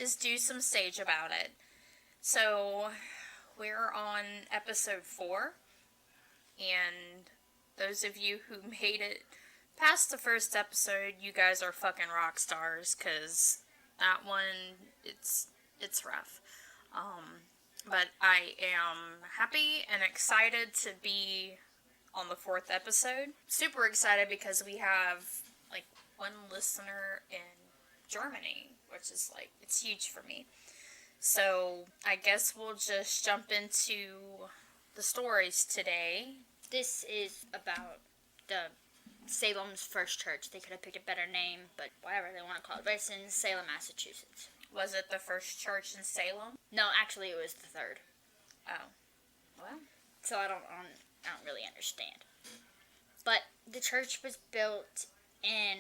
is do some sage about it. So, we're on episode 4, and those of you who made it past the first episode, you guys are fucking rock stars, because that one, it's rough. But I am happy and excited to be on the 4th episode. Super excited because we have, like, one listener in Germany, which is, like, it's huge for me. So, I guess we'll just jump into the stories today. This is about the Salem's first church. They could have picked a better name, but whatever they want to call it. But it's in Salem, Massachusetts. Was it the first church in Salem? No, actually it was the third. Oh. Well. So I don't really understand. But the church was built in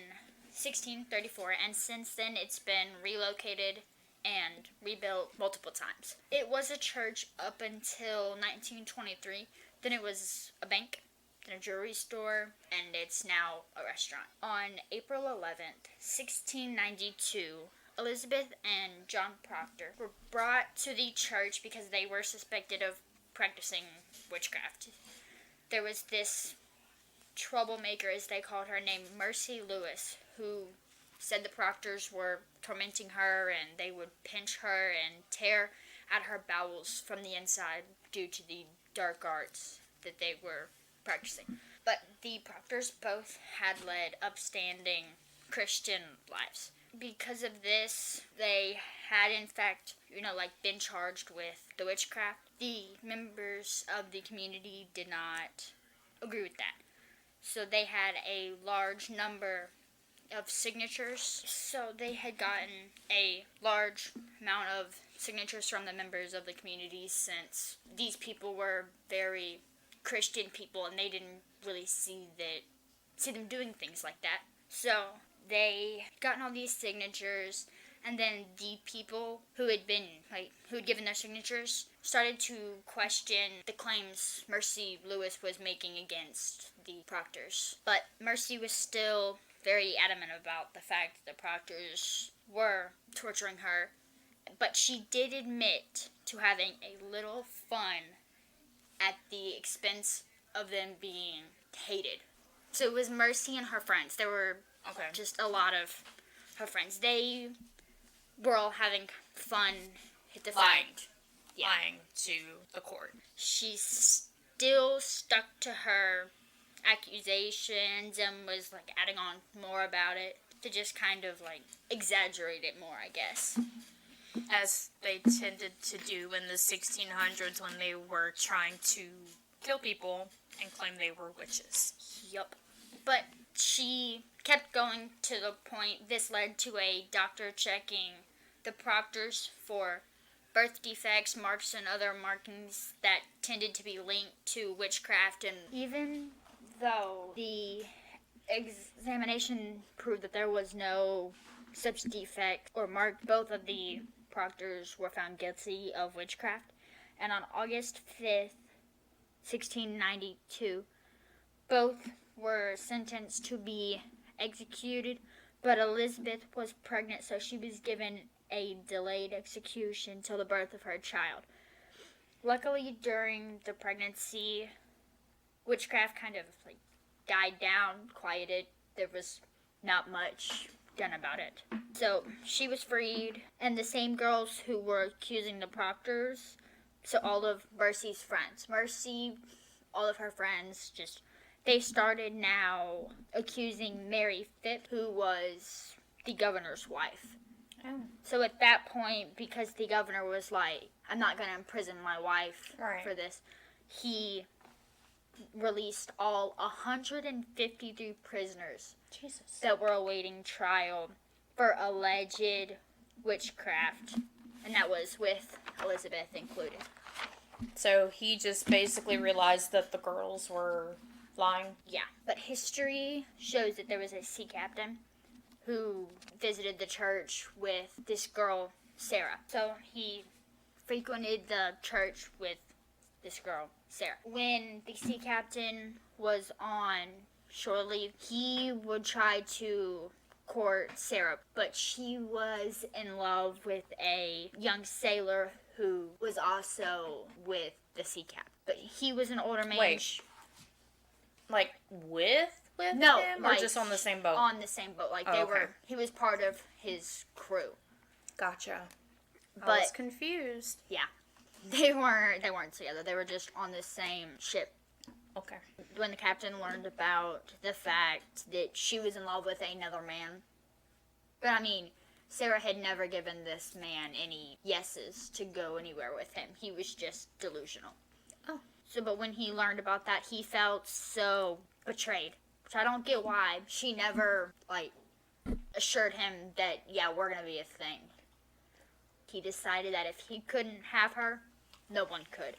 1634, and since then it's been relocated and rebuilt multiple times. It was a church up until 1923. Then it was a bank, then a jewelry store, and it's now a restaurant. On April 11th, 1692, Elizabeth and John Proctor were brought to the church because they were suspected of practicing witchcraft. There was this troublemaker, as they called her, named Mercy Lewis, who said the Proctors were tormenting her and they would pinch her and tear at her bowels from the inside due to the dark arts that they were practicing. But the Proctors both had led upstanding Christian lives. Because of this, they had in fact, been charged with the witchcraft. The members of the community did not agree with that. So they had a large number of signatures. So they had gotten a large amount of signatures from the members of the community, since these people were very Christian people and they didn't really see them doing things like that. So they gotten all these signatures, and then the people who had given their signatures started to question the claims Mercy Lewis was making against the Proctors. But Mercy was still very adamant about the fact that the Proctors were torturing her, but she did admit to having a little fun at the expense of them being hated. So it was Mercy and her friends. There were just a lot of her friends. They were all having fun at the fact. Lying to the court. She still stuck to her accusations and was adding on more about it to just kind of exaggerate it more, I guess. As they tended to do in the 1600s when they were trying to kill people and claim they were witches. Yup. But she kept going to the point. This led to a doctor checking the Proctors for birth defects, marks, and other markings that tended to be linked to witchcraft. And even though the examination proved that there was no such defect or mark, both of the Proctors were found guilty of witchcraft. And on August 5th, 1692, both were sentenced to be executed, but Elizabeth was pregnant, so she was given a delayed execution till the birth of her child. Luckily, during the pregnancy, witchcraft kind of died down, quieted. There was not much done about it. So she was freed, and the same girls who were accusing the Proctors, so all of Mercy's friends, all of her friends, they started now accusing Mary Phipp, who was the governor's wife. Oh. So at that point, because the governor was like, I'm not going to imprison my wife for this, he released all 153 prisoners that were awaiting trial for alleged witchcraft, and that was with Elizabeth included. So he just basically realized that the girls were lying? Yeah, but history shows that there was a sea captain who visited the church with this girl, Sarah. So he frequented the church with this girl, Sarah. When the sea captain was on shore leave, he would try to court Sarah, but she was in love with a young sailor who was also with the sea captain. But he was an older man. Wait. Like with no, him, like, or just on the same boat? On the same boat. Like, they were, he was part of his crew. Gotcha. But I was confused. Yeah. They weren't together. They were just on the same ship. Okay. When the captain learned about the fact that she was in love with another man. But I mean, Sarah had never given this man any yeses to go anywhere with him. He was just delusional. Oh. So, but when he learned about that, he felt so betrayed. Which I don't get why. She never, like, assured him that, yeah, we're going to be a thing. He decided that if he couldn't have her, no one could.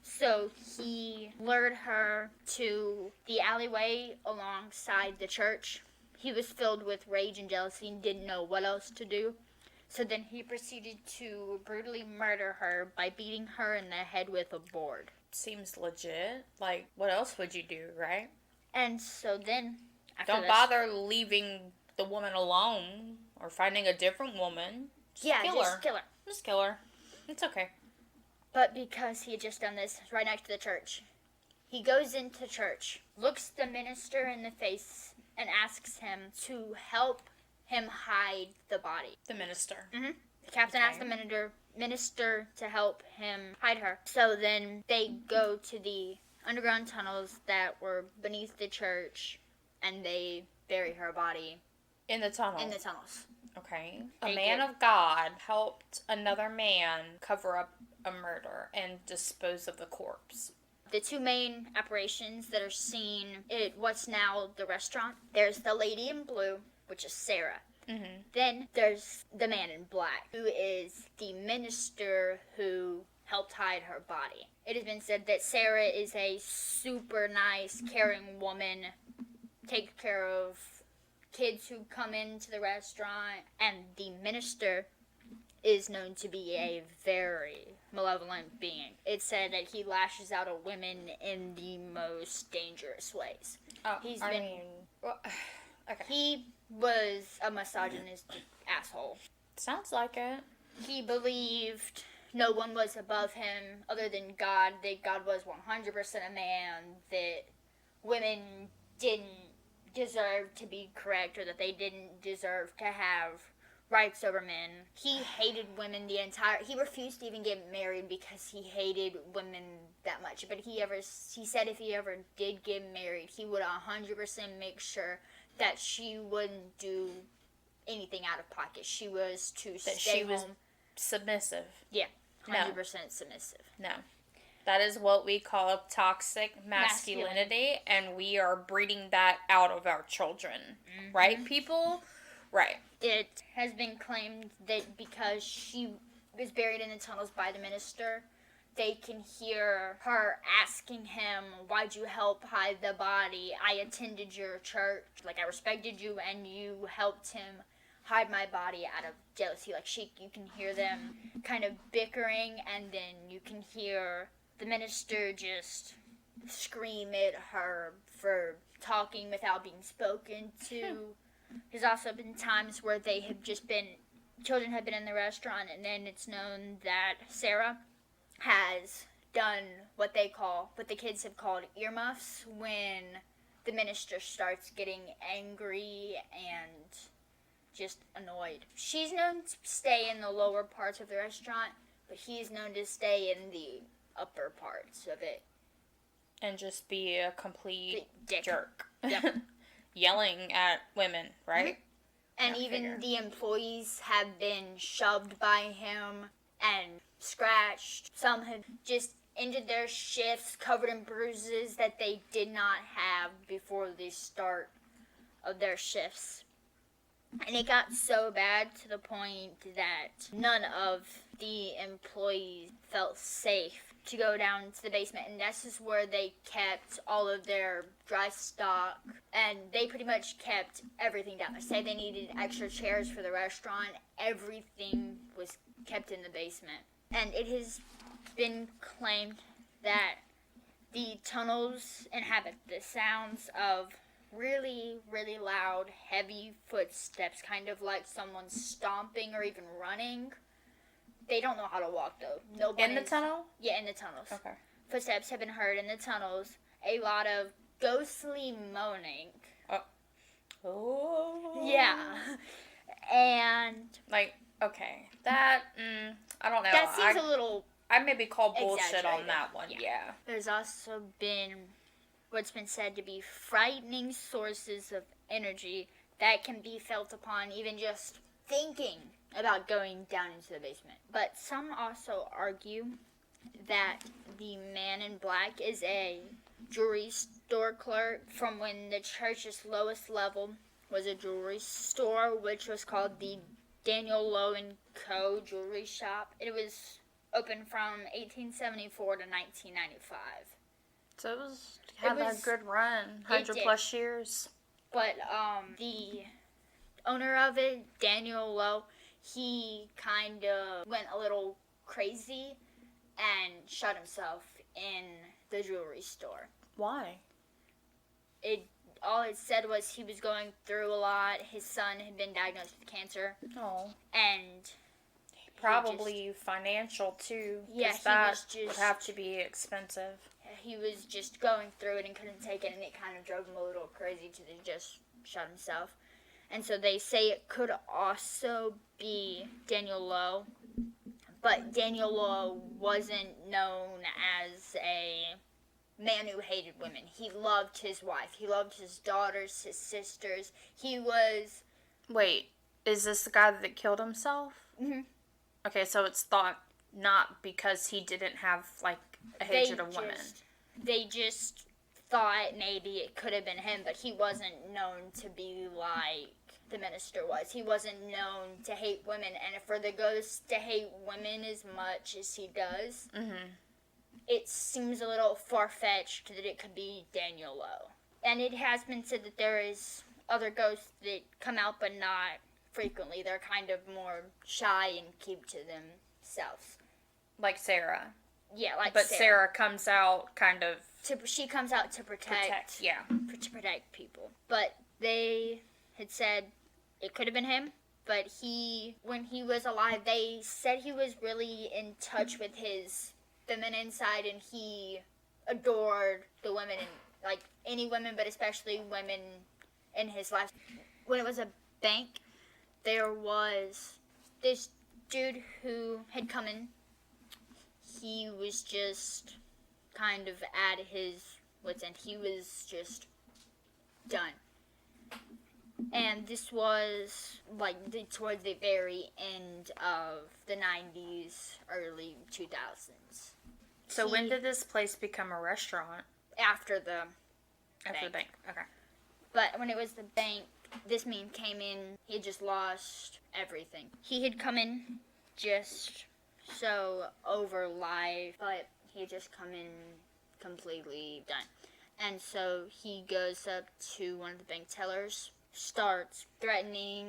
So he lured her to the alleyway alongside the church. He was filled with rage and jealousy and didn't know what else to do. So then he proceeded to brutally murder her by beating her in the head with a board. Seems legit. Like, what else would you do, right? And so then, Don't bother leaving the woman alone or finding a different woman. Just kill her. Just kill her. It's okay. But because he had just done this right next to the church, he goes into church, looks the minister in the face, and asks him to help him hide the body. The minister. Mm-hmm. The captain asked the minister to help him hide her. So then they go to the underground tunnels that were beneath the church, and they bury her body. In the tunnel? In the tunnels. Okay. A man of God helped another man cover up a murder and dispose of the corpse. The two main apparitions that are seen at what's now the restaurant, there's the lady in blue, which is Sarah. Mm-hmm. Then there's the man in black, who is the minister who helped hide her body. It has been said that Sarah is a super nice, caring woman, takes care of kids who come into the restaurant, and the minister is known to be a very malevolent being. It's said that he lashes out at women in the most dangerous ways. Oh, okay. He was a misogynist asshole. Sounds like it. He believed no one was above him other than God, that God was 100% a man, that women didn't deserve to be correct, or that they didn't deserve to have rights over men. He hated women he refused to even get married because he hated women that much. But he said if he ever did get married, he would 100% make sure that she wouldn't do anything out of pocket. She was to stay home. Was submissive. Yeah, 100% submissive. No. That is what we call toxic masculinity, and we are breeding that out of our children. Mm-hmm. Right, people? Right. It has been claimed that because she was buried in the tunnels by the minister, they can hear her asking him, "Why'd you help hide the body? I attended your church. Like, I respected you, and you helped him hide my body out of jealousy." Like, you can hear them kind of bickering, and then you can hear the minister just scream at her for talking without being spoken to. There's also been times where children have been in the restaurant, and then it's known that Sarah has done what the kids have called earmuffs when the minister starts getting angry and just annoyed. She's known to stay in the lower parts of the restaurant, but he's known to stay in the upper parts of it. And just be a complete jerk. Yep. Yelling at women, right? Mm-hmm. And even the employees have been shoved by him and scratched. Some have just ended their shifts covered in bruises that they did not have before the start of their shifts. And it got so bad to the point that none of the employees felt safe to go down to the basement, and this is where they kept all of their dry stock, and they pretty much kept everything down there. Say they needed extra chairs for the restaurant, everything was kept in the basement. And it has been claimed that the tunnels inhabit the sounds of really, really loud, heavy footsteps, kind of like someone stomping or even running. They don't know how to walk, though. In the tunnel? Yeah, in the tunnels. Okay. Footsteps have been heard in the tunnels. A lot of ghostly moaning. Oh. Yeah. And... Like, okay. That, I don't know. That seems a little... I maybe call bullshit on that one, yeah. There's also been what's been said to be frightening sources of energy that can be felt upon even just thinking about going down into the basement. But some also argue that the man in black is a jewelry store clerk from when the church's lowest level was a jewelry store, which was called the Daniel Low & Co. Jewelry Shop. It was open from 1874 to 1995. So it had a good run, 100+ years. But the owner of it, Daniel Low, he kind of went a little crazy and shut himself in the jewelry store. Why? All it said was he was going through a lot. His son had been diagnosed with cancer. Oh. And probably financial too. Yeah, that would have to be expensive. He was just going through it and couldn't take it, and it kind of drove him a little crazy to just shut himself. And so they say it could also be Daniel Low, but Daniel Low wasn't known as a man who hated women. He loved his wife. He loved his daughters, his sisters. He was... Wait, is this the guy that killed himself? Mm-hmm. Okay, so it's thought not because he didn't have, like, a hatred of women. They just thought maybe it could have been him, but he wasn't known to be like the minister was. He wasn't known to hate women, and for the ghost to hate women as much as he does, it seems a little far-fetched that it could be Daniel Low. And it has been said that there is other ghosts that come out, but not frequently. They're kind of more shy and keep to themselves. Like Sarah. Yeah, like Sarah. But Sarah comes out kind of... She comes out to protect yeah. To protect people. But they had said it could have been him, but when he was alive, they said he was really in touch with his feminine side, and he adored the women, and like any women, but especially women in his life. When it was a bank, there was this dude who had come in. He was just kind of at his wits' end. He was just done. And this was like towards the very end of the 90s, early 2000s. So when did this place become a restaurant? After the bank. Okay. But when it was the bank, this man came in. He had just lost everything. He had come in just so over life, but he had just come in completely done. And so he goes up to one of the bank tellers, starts threatening,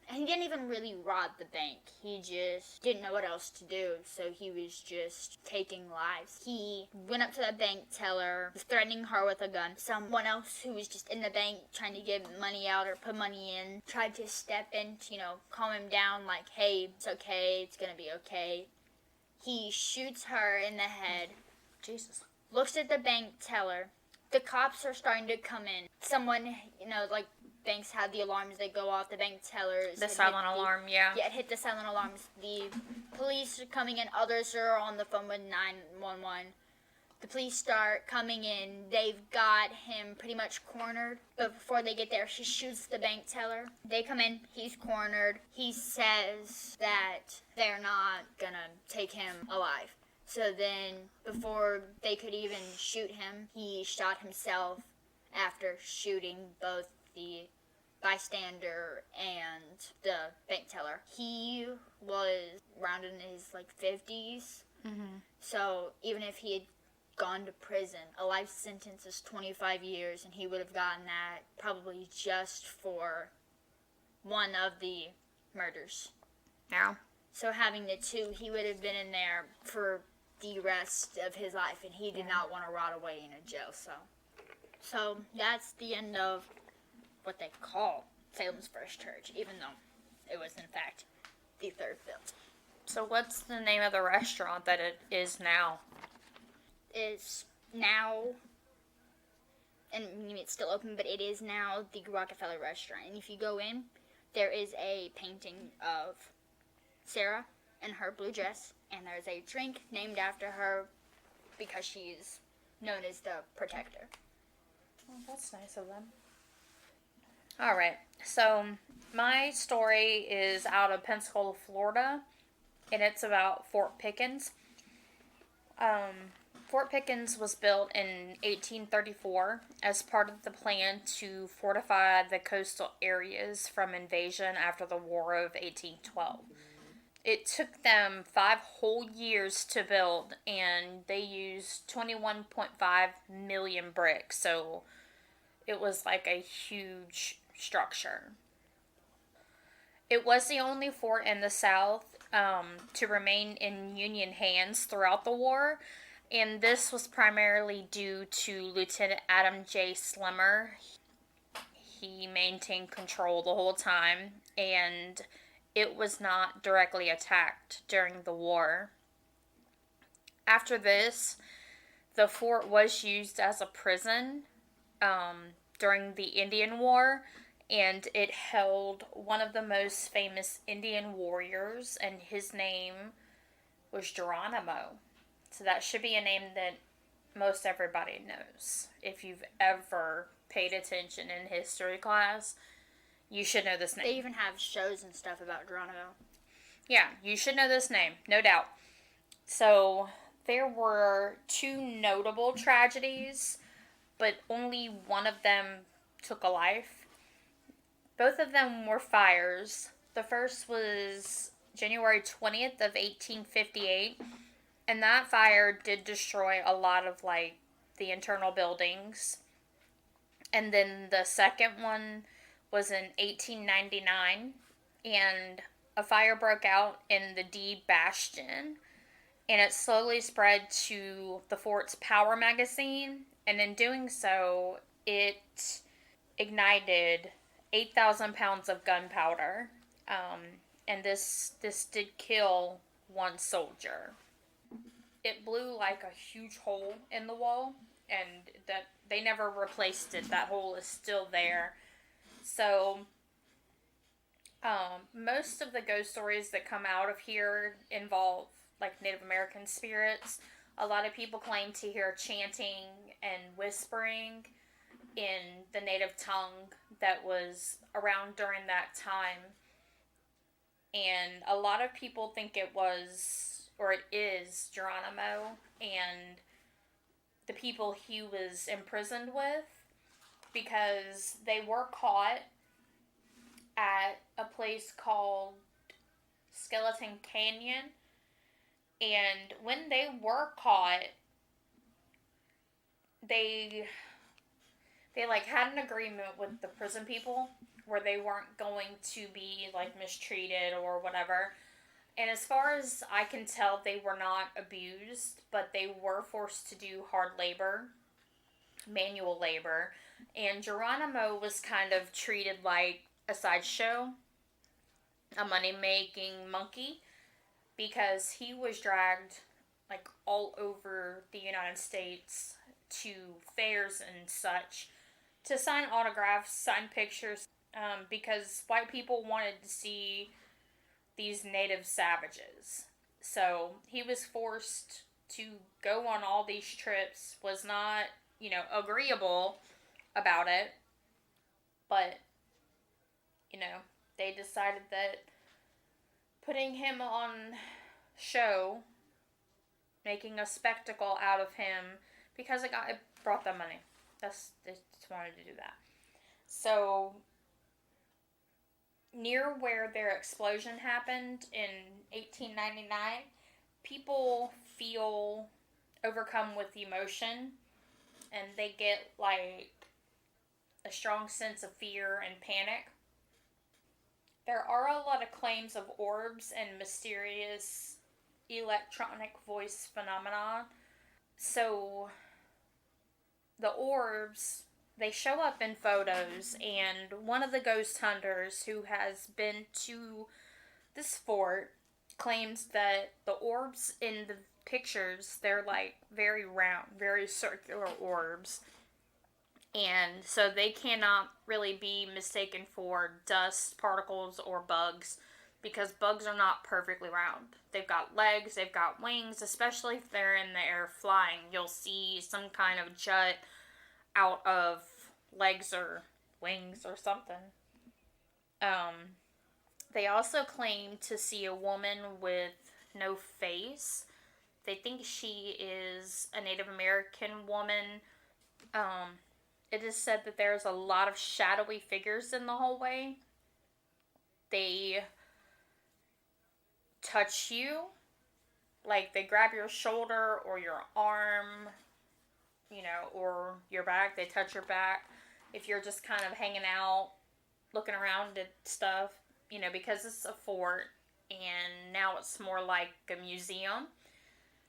and he didn't even really rob the bank. He just didn't know what else to do, so he was just taking lives. He went up to that bank teller, was threatening her with a gun. Someone else who was just in the bank trying to get money out or put money in tried to step in to, calm him down, like, hey, it's okay, it's gonna be okay. He shoots her in the head. Jesus. Looks at the bank teller. The cops are starting to come in. Someone, like banks have the alarms that go off. The bank tellers. The silent alarm, yeah. Yeah, it hit the silent alarms. The police are coming in. Others are on the phone with 911. The police start coming in. They've got him pretty much cornered. But before they get there, she shoots the bank teller. They come in. He's cornered. He says that they're not gonna take him alive. So then, before they could even shoot him, he shot himself after shooting both the bystander and the bank teller. He was around in his, 50s. Mm-hmm. So even if he had gone to prison, a life sentence is 25 years, and he would have gotten that probably just for one of the murders. Yeah. So having the two, he would have been in there for the rest of his life, and he did not want to rot away in a jail cell. So that's the end of what they call Salem's First Church, even though it was in fact the third built. So what's the name of the restaurant that it is now? Is now, and it's still open, but it is now the Rockefeller Restaurant. And if you go in, there is a painting of Sarah in her blue dress, and there's a drink named after her because she's known as the protector. Oh, that's nice of them. Alright, so my story is out of Pensacola, Florida, and it's about Fort Pickens. Fort Pickens was built in 1834 as part of the plan to fortify the coastal areas from invasion after the War of 1812. It took them 5 whole years to build, and they used 21.5 million bricks, so it was like a huge structure. It was the only fort in the South to remain in Union hands throughout the war, and this was primarily due to Lieutenant Adam J. Slimmer. He maintained control the whole time, and it was not directly attacked during the war. After this, the fort was used as a prison during the Indian War, and it held one of the most famous Indian warriors, and his name was Geronimo. So that should be a name that most everybody knows. If you've ever paid attention in history class, you should know this name. They even have shows and stuff about Geronimo. Yeah, you should know this name, no doubt. So there were 2 notable tragedies, but only one of them took a life. Both of them were fires. The first was January 20th of 1858, and that fire did destroy a lot of the internal buildings. And then the second one was in 1899, and a fire broke out in the D Bastion, and it slowly spread to the fort's power magazine, and in doing so, it ignited 8,000 pounds of gunpowder, and this did kill 1 soldier. It blew like a huge hole in the wall, and that they never replaced it. That hole is still there. So most of the ghost stories that come out of here involve Native American spirits. A lot of people claim to hear chanting and whispering in the native tongue that was around during that time. And a lot of people think it was, or it is, Geronimo and the people he was imprisoned with, because they were caught at a place called Skeleton Canyon. And when they were caught, they had an agreement with the prison people where they weren't going to be mistreated or whatever. And as far as I can tell, they were not abused, but they were forced to do hard labor, manual labor. And Geronimo was kind of treated like a sideshow, a money-making monkey, because he was dragged all over the United States to fairs and such to sign autographs, sign pictures, because white people wanted to see these native savages. So he was forced to go on all these trips, was not, agreeable about it, but, they decided that putting him on show, making a spectacle out of him, because it brought them money. They just wanted to do that. So near where their explosion happened in 1899, people feel overcome with emotion, and they get a strong sense of fear and panic. There are a lot of claims of orbs and mysterious electronic voice phenomena. So the orbs they show up in photos, and one of the ghost hunters who has been to this fort claims that the orbs in the pictures, they're like very round, very circular orbs. And so they cannot really be mistaken for dust particles or bugs, because bugs are not perfectly round. They've got legs, they've got wings, especially if they're in the air flying. You'll see some kind of jut out of legs or wings or something. Um, they also claim to see a woman with no face. They think she is a Native American woman. Um, it is said that there's a lot of shadowy figures in the hallway. They touch you, like they grab your shoulder or your arm, or your back. They touch your back. If you're just kind of hanging out, looking around at stuff, because it's a fort and now it's more like a museum.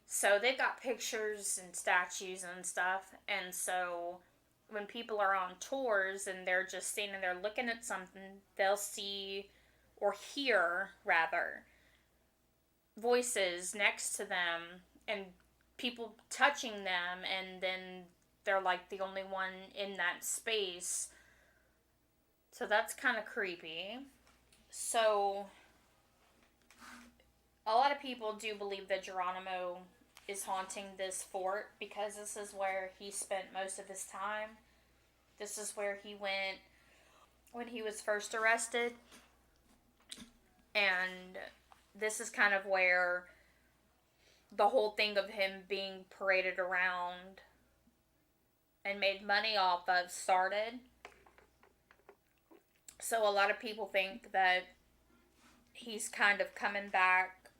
So they've got pictures and statues and stuff. And so when people are on tours and they're just standing there looking at something, they'll see or hear, rather, voices next to them and people touching them, and then they're like the only one in that space. So that's kind of creepy. So a lot of people do believe that Geronimo is haunting this fort because this is where he spent most of his time. This is where he went when he was first arrested. And this is kind of where the whole thing of him being paraded around and made money off of started. So a lot of people think that he's kind of coming back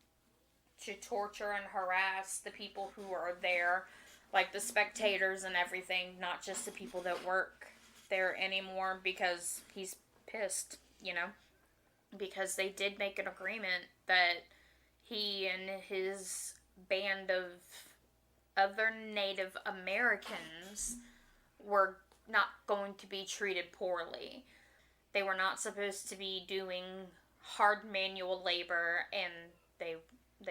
to torture and harass the people who are there, like the spectators and everything, not just the people that work there anymore, because he's pissed, because they did make an agreement that he and his band of other Native Americans were not going to be treated poorly. They were not supposed to be doing hard manual labor, and they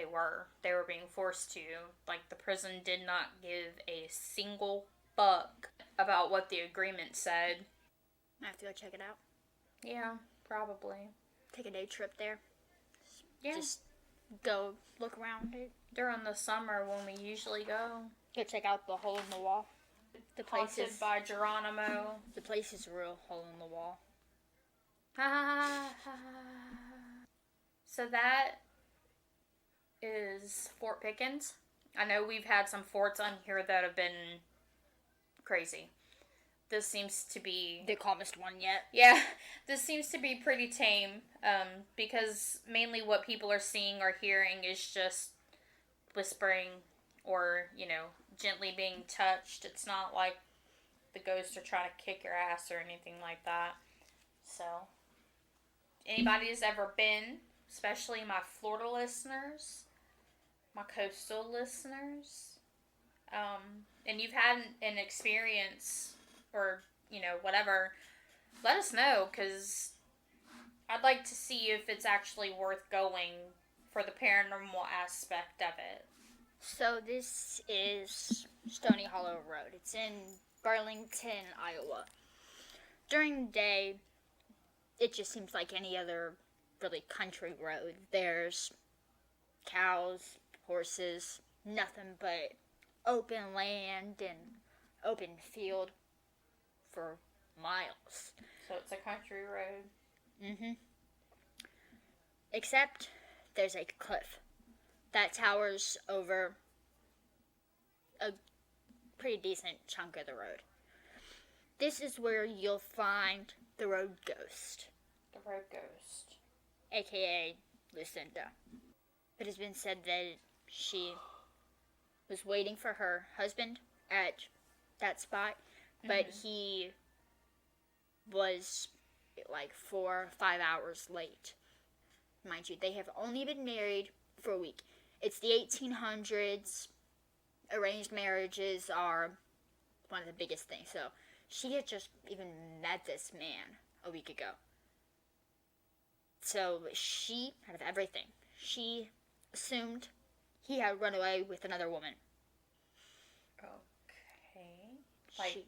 were being forced to. Like, the prison did not give a single fuck about what the agreement said. I have to go check it out. Yeah, probably. Take a day trip there. Yeah. Just go look around it. During the summer when we usually go. Go check out the hole in the wall. The place Haunted by Geronimo. The place is a real hole in the wall. So that is Fort Pickens. I know we've had some forts on here that have been crazy. This seems to be the calmest one yet. Yeah, this seems to be pretty tame, because mainly what people are seeing or hearing is just whispering or, gently being touched. It's not like the ghosts are trying to kick your ass or anything like that. So, anybody who's ever been, especially my Florida listeners, my coastal listeners, and you've had an experience or, whatever, let us know, because I'd like to see if it's actually worth going for the paranormal aspect of it. So this is Stony Hollow Road. It's in Burlington, Iowa. During the day, it just seems like any other really country road. There's cows, horses, nothing but open land and open field for miles. So it's a country road. Mm-hmm. Except there's a cliff that towers over a pretty decent chunk of the road. This is where you'll find the road ghost. The road ghost. AKA Lucinda. It has been said that she was waiting for her husband at that spot, but he was like 4 or 5 hours late. Mind you, they have only been married for a week. It's the 1800s. Arranged marriages are one of the biggest things. So she had just even met this man a week ago. So she, out of everything, she assumed he had run away with another woman. Okay. Like,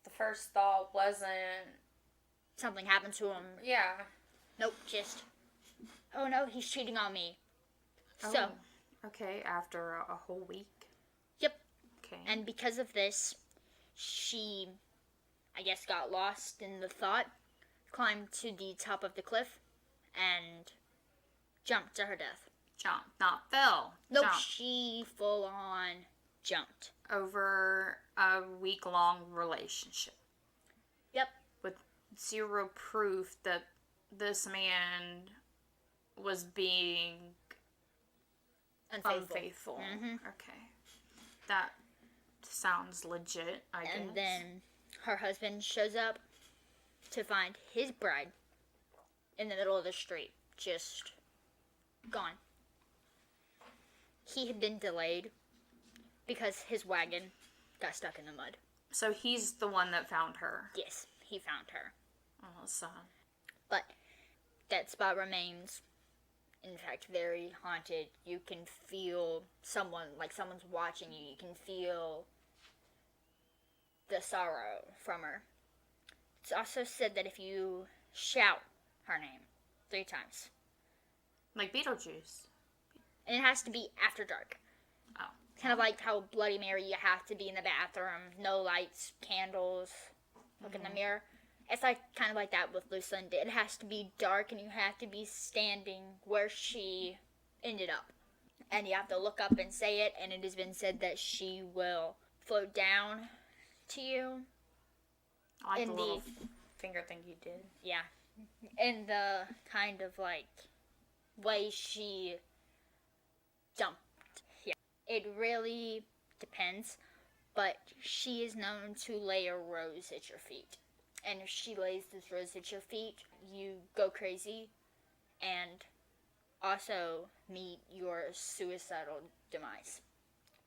the first thought wasn't... Something happened to him. Yeah. Nope, just, oh no, he's cheating on me. Oh, so. Okay, after a whole week? Yep. Okay. And because of this, she, I guess, got lost in the thought, climbed to the top of the cliff, and jumped to her death. Jumped, not fell. Nope, Jumped. she full on jumped. Over a week-long relationship. Yep. With zero proof that this man was being unfaithful. Mm-hmm. Okay. That sounds legit, I guess. And then her husband shows up to find his bride in the middle of the street, just gone. He had been delayed because his wagon got stuck in the mud. So he's the one that found her. Yes, he found her. Oh, sad. But that spot remains, in fact, very haunted. You can feel someone's watching you. You can feel the sorrow from her. It's also said that if you shout her name 3 times. Like Beetlejuice. And it has to be after dark. Oh. Kind of like how Bloody Mary, you have to be in the bathroom, no lights, candles, look in the mirror. It's kind of like that with Lucinda. It has to be dark and you have to be standing where she ended up. And you have to look up and say it, and it has been said that she will float down to you. I like the little finger thing you did. Yeah. In the kind of way she jumped. Yeah. It really depends, but she is known to lay a rose at your feet. And if she lays this rose at your feet, you go crazy and also meet your suicidal demise.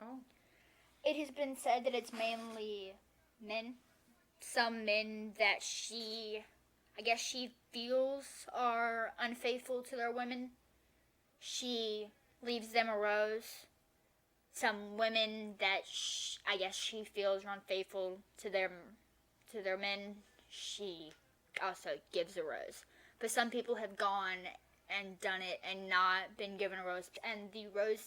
Oh. It has been said that it's mainly men. Some men that she feels are unfaithful to their women. She leaves them a rose. Some women that she feels are unfaithful to their men. She also gives a rose. But some people have gone and done it and not been given a rose. And the rose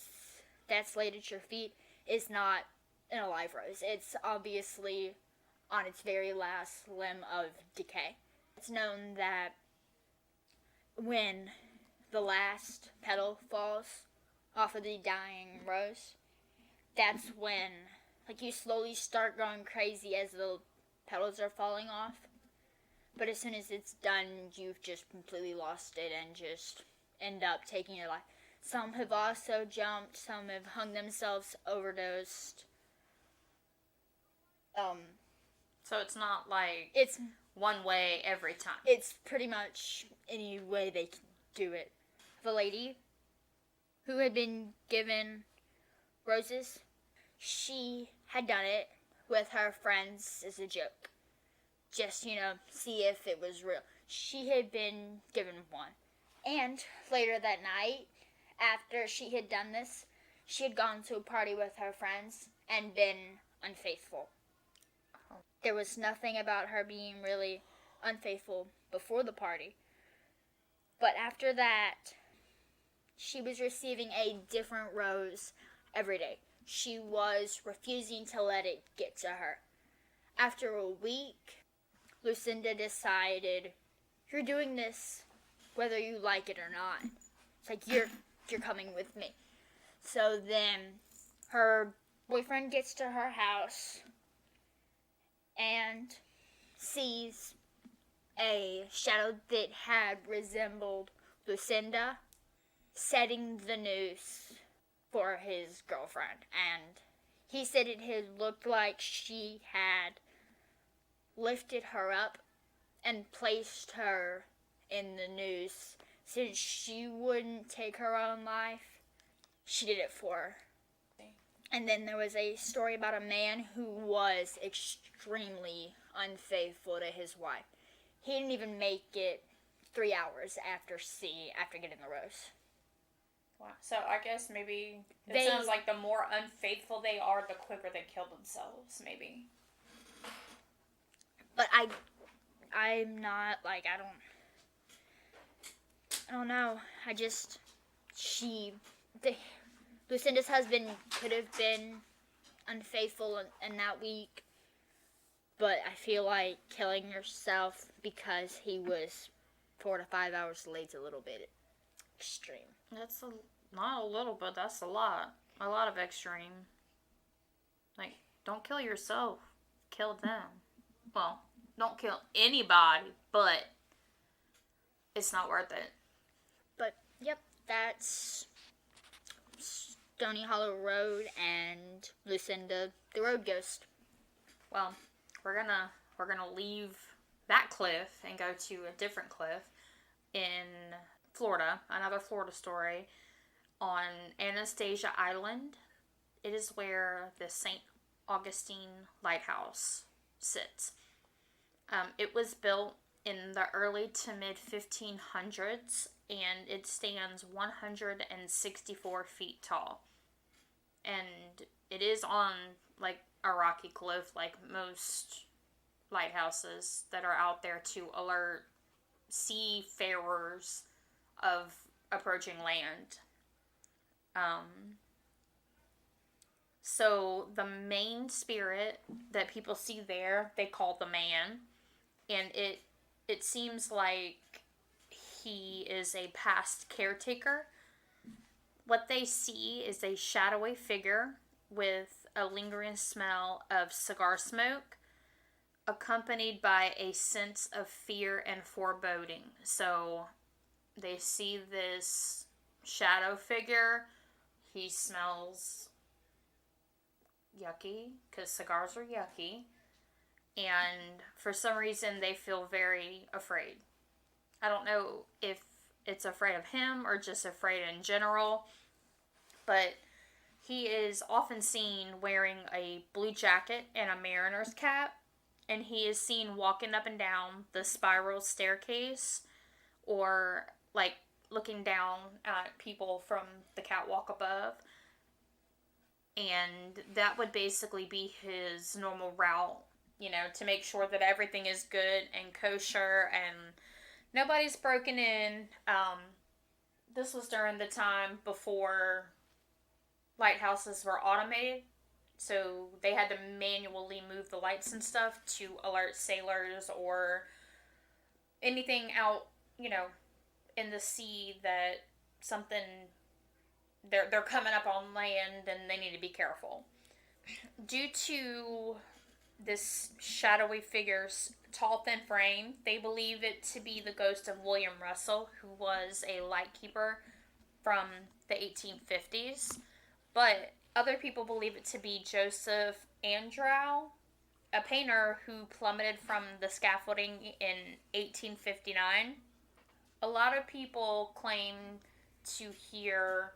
that's laid at your feet is not an alive rose. It's obviously on its very last limb of decay. It's known that when the last petal falls off of the dying rose, that's when you slowly start going crazy as the petals are falling off. But as soon as it's done, you've just completely lost it and just end up taking your life. Some have also jumped, some have hung themselves, overdosed. So it's not it's one way every time. It's pretty much any way they can do it. The lady who had been given roses, she had done it with her friends as a joke. Just, see if it was real. She had been given one. And later that night, after she had done this, she had gone to a party with her friends and been unfaithful. There was nothing about her being really unfaithful before the party. But after that, she was receiving a different rose every day. She was refusing to let it get to her. After a week, Lucinda decided, you're doing this whether you like it or not. It's you're coming with me. So then her boyfriend gets to her house and sees a shadow that had resembled Lucinda setting the noose for his girlfriend. And he said it had looked like she had lifted her up and placed her in the noose since she wouldn't take her own life. She did it for her. And then there was a story about a man who was extremely unfaithful to his wife. He didn't even make it 3 hours after getting the rose. Wow. So I guess maybe it sounds like the more unfaithful they are, the quicker they kill themselves. Maybe. But I'm not like I don't know. Lucinda's husband could have been unfaithful in that week, but I feel like killing yourself because he was 4 to 5 hours late is a little bit extreme. That's not a little bit. That's a lot. A lot of extreme. Like, don't kill yourself. Kill them. Well, don't kill anybody, but it's not worth it. But yep, that's Stony Hollow Road and Lucinda, the road ghost. Well, we're gonna leave that cliff and go to a different cliff in Florida, another Florida story on Anastasia Island. It is where the St. Augustine Lighthouse sits. It was built in the early to mid 1500s, and it stands 164 feet tall. And it is on like a rocky cliff, like most lighthouses that are out there to alert seafarers of approaching land. So the main spirit that people see there, they call the man, and it seems like he is a past caretaker. What they see is a shadowy figure with a lingering smell of cigar smoke, accompanied by a sense of fear and foreboding. So they see this shadow figure. He smells yucky, because cigars are yucky. And for some reason, they feel very afraid. I don't know if it's afraid of him or just afraid in general. But he is often seen wearing a blue jacket and a mariner's cap. And he is seen walking up and down the spiral staircase, or like looking down at people from the catwalk above. And that would basically be his normal route, to make sure that everything is good and kosher and nobody's broken in. This was during the time before lighthouses were automated, so they had to manually move the lights and stuff to alert sailors or anything out, in the sea that something they're coming up on land and they need to be careful. Due to this shadowy figure's tall, thin frame, they believe it to be the ghost of William Russell, who was a lightkeeper from the 1850s. But other people believe it to be Joseph Andrew, a painter who plummeted from the scaffolding in 1859. A lot of people claim to hear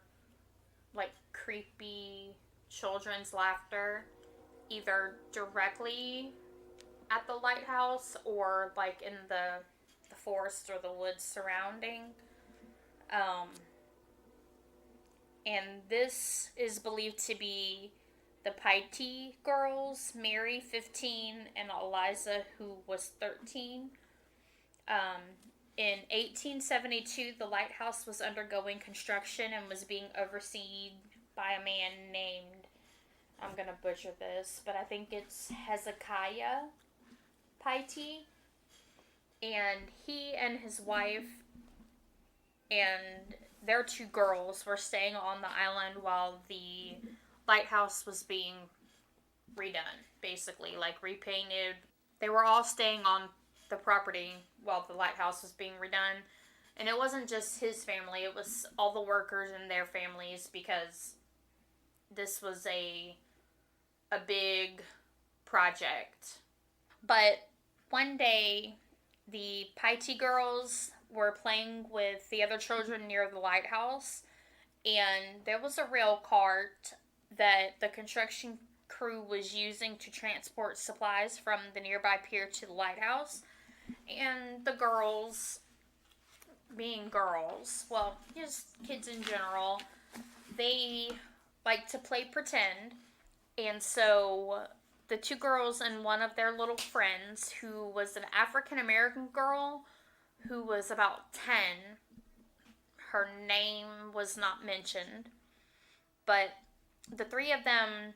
like creepy children's laughter either directly at the lighthouse or like in the forest or the woods surrounding. And this is believed to be the Piety girls, Mary, 15, and Eliza, who was 13. In 1872, the lighthouse was undergoing construction and was being overseen by a man named, I'm going to butcher this, but I think it's Hezekiah Piety. And he and his wife and their 2 girls were staying on the island while the lighthouse was being redone, basically, like repainted. They were all staying on the property while the lighthouse was being redone. And it wasn't just his family, it was all the workers and their families, because this was a big project. But one day, the Piety girls were playing with the other children near the lighthouse, and there was a rail cart that the construction crew was using to transport supplies from the nearby pier to the lighthouse. And the girls, being girls, well, just kids in general, they like to play pretend. And so the two girls and one of their little friends, who was an African American girl who was about 10, her name was not mentioned, but the three of them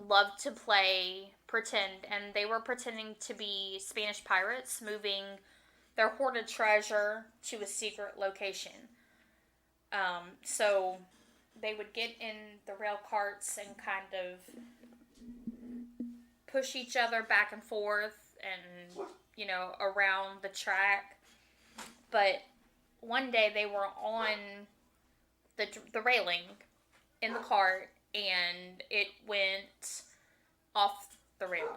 loved to play pretend, and they were pretending to be Spanish pirates moving their hoarded treasure to a secret location. So they would get in the rail carts and kind of push each other back and forth and, around the track. But one day they were on the railing in the cart, and it went off the railing.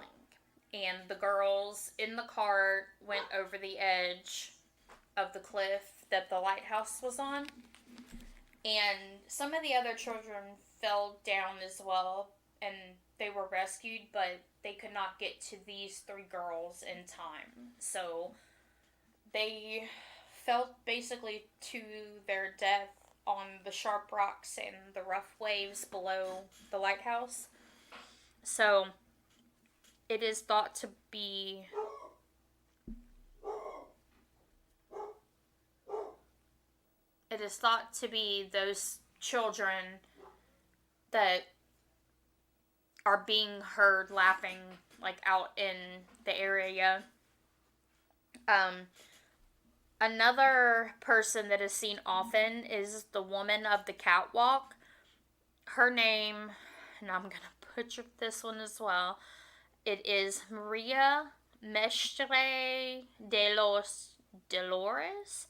And the girls in the cart went over the edge of the cliff that the lighthouse was on. And some of the other children fell down as well, and they were rescued, but they could not get to these three girls in time. So they fell basically to their death on the sharp rocks and the rough waves below the lighthouse. So it is thought to be those children that are being heard laughing like out in the area. Another person that is seen often is the woman of the catwalk. Her name, and I'm going to butcher this one as well, it is Maria Mestre de los Dolores.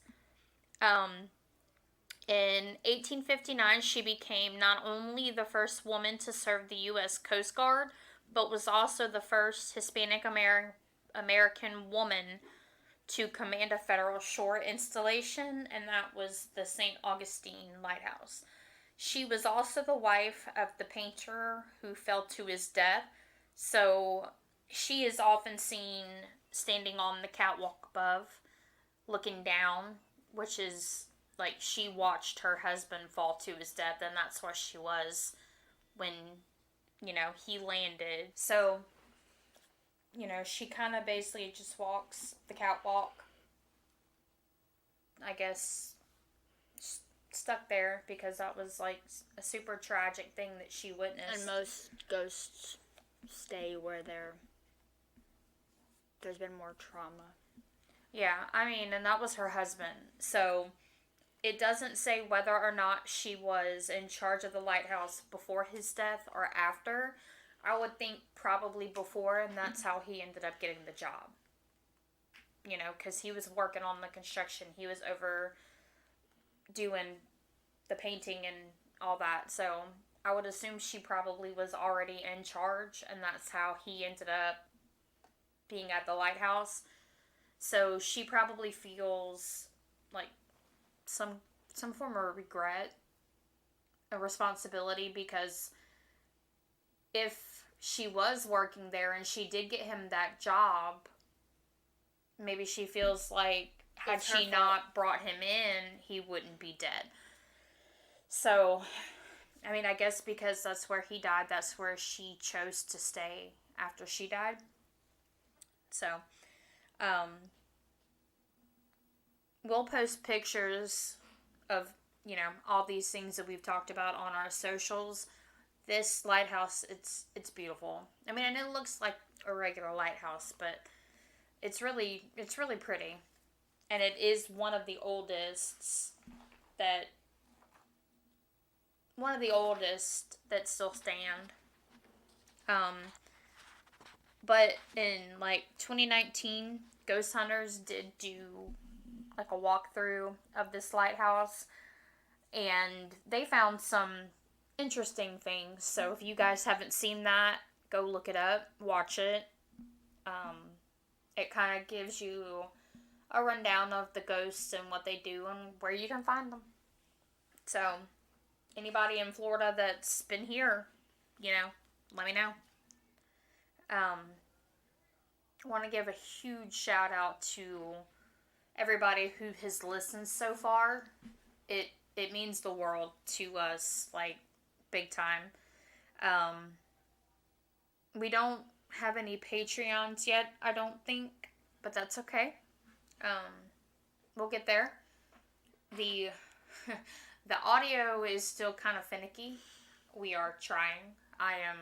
In 1859, she became not only the first woman to serve the U.S. Coast Guard, but was also the first Hispanic American woman to command a federal shore installation, and that was the St. Augustine Lighthouse. She was also the wife of the painter who fell to his death, so she is often seen standing on the catwalk above, looking down, which is like she watched her husband fall to his death, and that's where she was when, he landed. So, she kind of basically just walks the catwalk, I guess, stuck there because that was like a super tragic thing that she witnessed. And most ghosts stay where there's been more trauma. Yeah, and that was her husband. So it doesn't say whether or not she was in charge of the lighthouse before his death or after. I would think probably before, and that's how he ended up getting the job. Because he was working on the construction. He was over doing the painting and all that. So I would assume she probably was already in charge, and that's how he ended up being at the lighthouse. So she probably feels like some form of regret, a responsibility, because if she was working there and she did get him that job, maybe she feels like had she not brought him in, he wouldn't be dead. So, I guess because that's where he died, that's where she chose to stay after she died. So, we'll post pictures of, all these things that we've talked about on our socials. This lighthouse, it's beautiful. And it looks like a regular lighthouse, but it's really pretty. And it is one of the oldest that still stand. But in 2019, ghost hunters did do a walkthrough of this lighthouse, and they found some interesting things. So if you guys haven't seen that, go look it up, watch it. It kind of gives you a rundown of the ghosts and what they do and where you can find them. So anybody in Florida that's been here, let me know. I want to give a huge shout out to everybody who has listened so far. It means the world to us, like, big time. We don't have any Patreons yet, I don't think, but that's okay. We'll get there. The the audio is still kind of finicky. We are trying. I am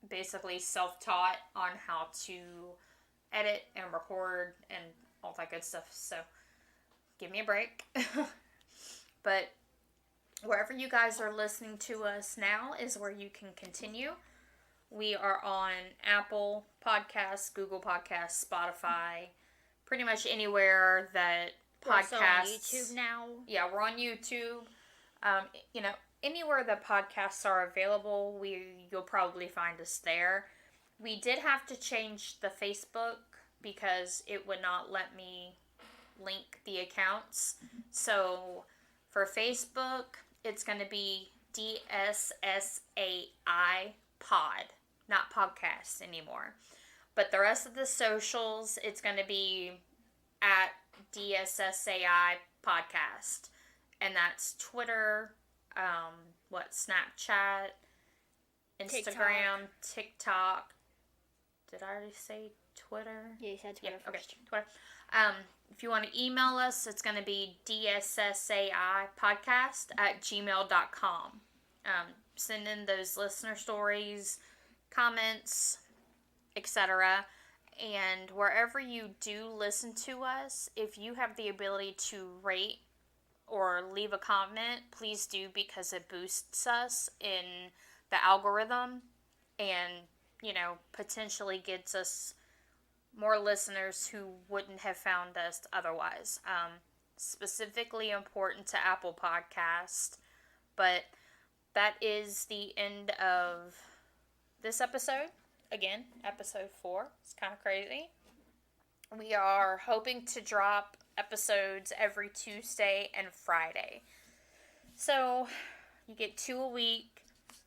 basically self-taught on how to edit and record and all that good stuff. So give me a break. But wherever you guys are listening to us now is where you can continue. We are on Apple Podcasts, Google Podcasts, Spotify, pretty much anywhere that We're also on podcasts. YouTube now. Yeah, we're on YouTube. Anywhere that podcasts are available, you'll probably find us there. We did have to change the Facebook because it would not let me link the accounts. So for Facebook, it's going to be DSSAI Pod, not podcast anymore. But the rest of the socials, it's going to be at DSSAI Podcast. And that's Twitter, Snapchat, Instagram, TikTok. Did I already say Twitter? Yeah, you said Twitter first. Okay, Twitter. If you want to email us, it's going to be dssaipodcast@gmail.com. Send in those listener stories, comments, etc. And wherever you do listen to us, if you have the ability to rate or leave a comment, please do, because it boosts us in the algorithm and, potentially gets us more listeners who wouldn't have found us otherwise. Specifically important to Apple Podcast. But that is the end of this episode. Again, episode 4. It's kind of crazy. We are hoping to drop episodes every Tuesday and Friday. So you get 2 a week.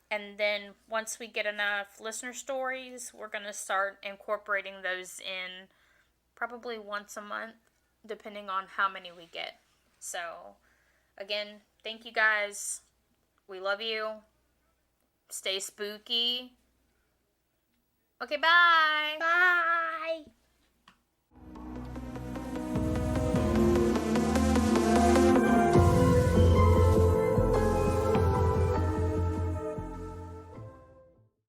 And then once we get enough listener stories, we're going to start incorporating those in probably once a month, depending on how many we get. So, again, thank you guys. We love you. Stay spooky. Okay, bye. Bye.